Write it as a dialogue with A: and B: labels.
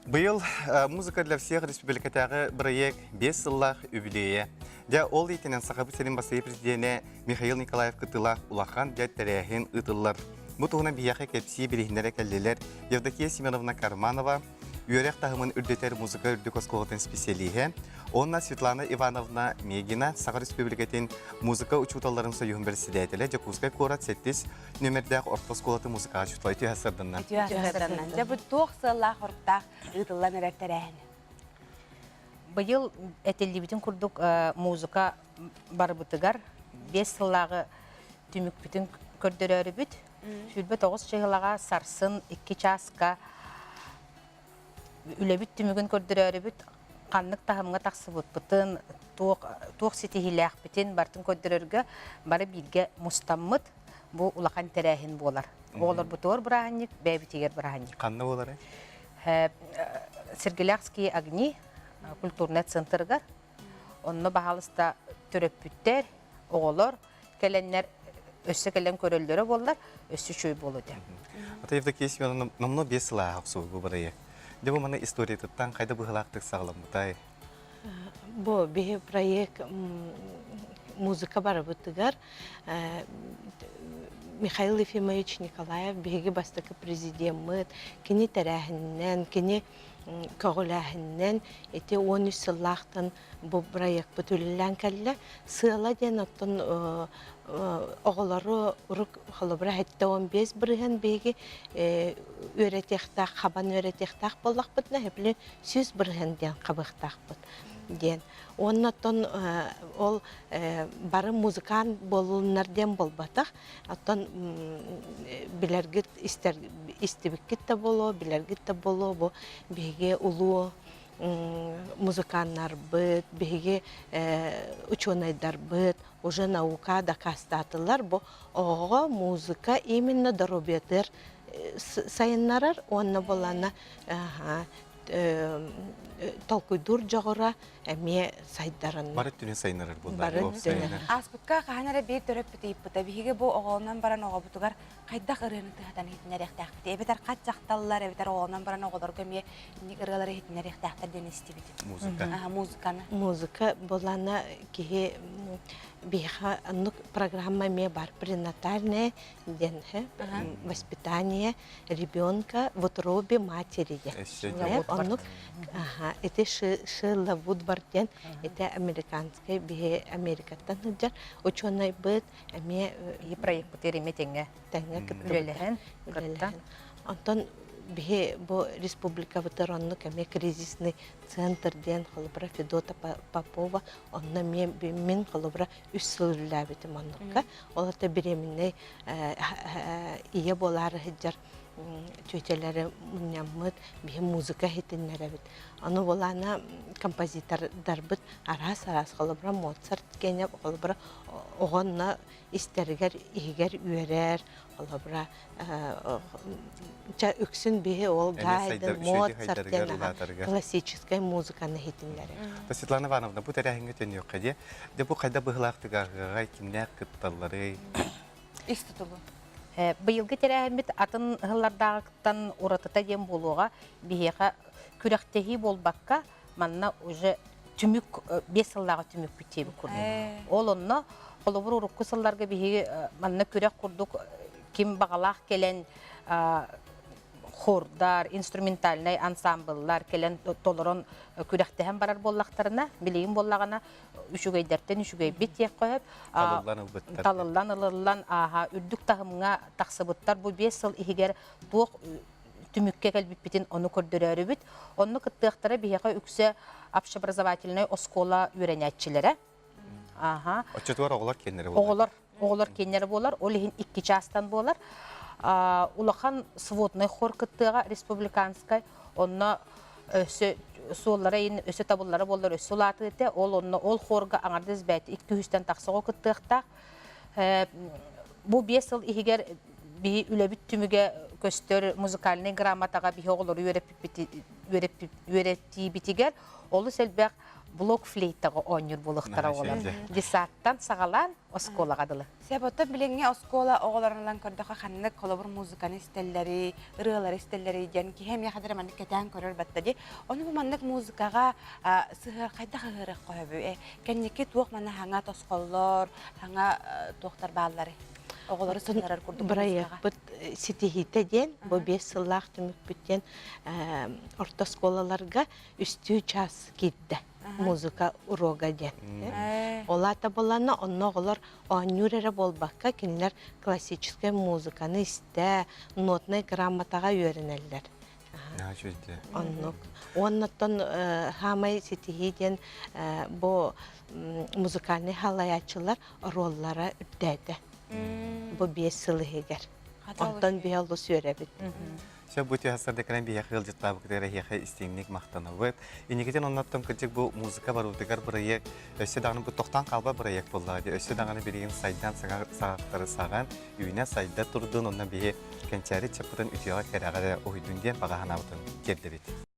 A: Быйыл музыка для всех республикатағы проект 5 сыллах юбилейе. Дя ол етенен сақабы сенен басыйы президенті Михаил Николаев Кытылах улахан дя тәрәхін ұтылар. Бұ туғына бияқы кәпсі бірігіндері кәлделер Евдокия Семеновна Карманова, үйерек тағымын үрдетер музыка үрдік осколғытын специалиге, онна Светлана Ивановна Мегина, Сақыр Республикатын музыка учуталарын союғын бірсідәйтілі, Жакускай Корат 7 нөмірдәқ орта осколғытын музыкаға чутлай түйәсірдінна.
B: Түйәсірдінна. Жабы тоқсылақ ұрттақ ұтылан әрәктәрәйін.
C: Быйыл әтелдебетін күрдік музыка бар бұтығар, 5 сыллағы түмік бүтін көрдірі бүт. Сүлбі 9 жығылаға сарсын 2 часқа үлебіт түмігін көрдірі бүт. Қанлық тағымға тақсы бұт бұтын, тоқ сетихиләқ бітін бартын көрдірігі бары білге мұстаммыд бұл ұлақан тәрәхін болар. Олар бұтығыр бұрағанник, бәйбітегер бұрағанник.
A: Қанны болар?
C: Сергелякские огни, культурный центргар. Онны бағалыста төрөппүттер, оғылар, кәләнлер, өссі кәлән көрөлдері болар, өссі шөй болуды.
A: Ата Евдокия Семеновна, намно 5 сылақ ақсуы бұл бұрайы. Дебі мана история тұттан қайда бұғылақтық сағылым бұтай?
D: Бұл бе проект музыка бары бұттығар. Михаил Ефимович Николаев беге бастықы президент, кені тәрәхіннен, кені көғіләхіннен, еті 13 сыллақтан бұл проект бұтылылан кәлі, сыйла ден оттын оғылары ұрық қалыбыра әтті 15 бірген беге өретектақ, қабан өретектақ болақ бұтына, әпілі 100 бірген ден қабықтақ бұт. Ден. Оннаттан ол бары музыкан болуыннарден болбатақ. Аттан білергіт истебіккет та болу, білергіт та болу, бұл беге ұлу музыканнар бұд, беге ученайдар бұд, уже наука да кастатылар, бұл оға музыка именно дұрубетер сайыннарар, онна болана толкуйдур жоғыра әме сайдарын.
A: Бары түне сайынарыр бұл.
D: Бары түне.
B: Аспытқа қағанары бейт төріп бітейіп бұта. Бейге бұл оғылынан баран оға бұтығар қайдақ ұрыны тұғадан етінер ектәқ біте. Әбетер қат жақталылар, әбетер оғылынан баран оғылар көме ұрғалары етінер ектәқтар ден есті біте.
A: Музыка.
B: Музыканы.
D: Музыка болана кеге бейха аннук программа ме бар пренатальное ден, воспитание ребенка в утробе матери. Аннук это шила вудбарден, это американская, бе Америкатан жар, ученый быт, аме
C: проект бұтері метенге үлеліген.
D: Антон бе бо республика ветеранлык аме кризисный центр ден холобра Федота Попова, онна мен холобра 3 сыл үләбетім аннукка. Олата беременный ие болары жар түйтелері мұнямыд, бе музыка хетінлері бет. Аны болана композитордар бит арас холобра Моцарт кенеп, холобра оғанна истергер, игер үйерер, холобра үксін бе ол гайдын, Моцарт классическая музыканы хетінлері.
A: Светлана Ивановна, бұл тәрәхінгі төн yok қаде? Де бұл қайда бұғылақтығағығай кімнәк күтталары?
B: Иститулу.
C: Быйылғы тәрәхімет атын ғылардағықтан ұратыта дем болуға бейеға күректегі болбаққа манна уже түмік, 5 сыллағы түмік бүттебі көрді. Ол онна қолыбыр ұрыққы сылларға бейеге манна күрек құрдық кем бағалақ келен хордар, инструментальный ансамбльлар келен толырын күректеген барар боллақтарына, білейін боллағана үшігейдерден үшігей бет ек қойып, талылан, ылылан, үрдік тағымыңа тақсыбыттар бұл 5 сыл егер тоқ түмікке кәлбіп бітін оны көрдірері бүт. Оны күттіқтары бейеға үксе общеобразовательный оскола үйренетчілері.
A: Отчетуар оғылар кеннері болар?
C: Оғылар кеннері болар, ол ең 2 частан болар. Улахан сводный хор кыттыға республиканскай, онна соллары ен өсі табылары болар, өсі олаты ете, ол хорға аңардыз бәйті 200-тен тақсығы кыттықтақ. Бұл 5 сыл егер бей үләбіт түміге көстер музыкальный грамотаға бей оғылары үйретті бітігер, олы сәлбәқ блок флейтаға ойныр болықтара
A: Аха,
C: олар.
A: шенде.
C: Десаттан сағалан осколаға дылы.
B: Себота билеңе оскола оголарынан көрдөкө ханнык колобур музыканы истеллери, ырыалар истеллери ден ки хем яхадыр маннык кетен көрөр баттади. Оны бу маннык музыкага сыгыр кайда хырык койбу. Кеннеке туак мана ханга тосколлор, ханга туактар баалары. Оголары сынарар курдук
D: Проект бут ситихите ден, бу 5 сыллах түмүк бүттен орто школаларга үстүү час кирди. Музыка урога ден. Олата болана онноголор онюрере болбакка кинилер классическая музыканы исте, нотный грамотага үйренелер. Оннук. Оннотон хамай ситихиден бу музыкальный халаячылар роллара үттәді. Бу 5 сылы егер. Онтон биялы сөребит.
A: Все бути хасарда кран би яхыл житта букдера яхы истеңник мактанабыт. Инегеден оннаттым кырдык бу музыка бар удыгар проект. Өсө дагы бу токтан калба проект болду. Өсө дагы берген сайдан сагаттары саган, үйүнө сайда турдун, ондан бие кенчари чапытын үтүгө керага ойдун ден багаханабытын келди бит.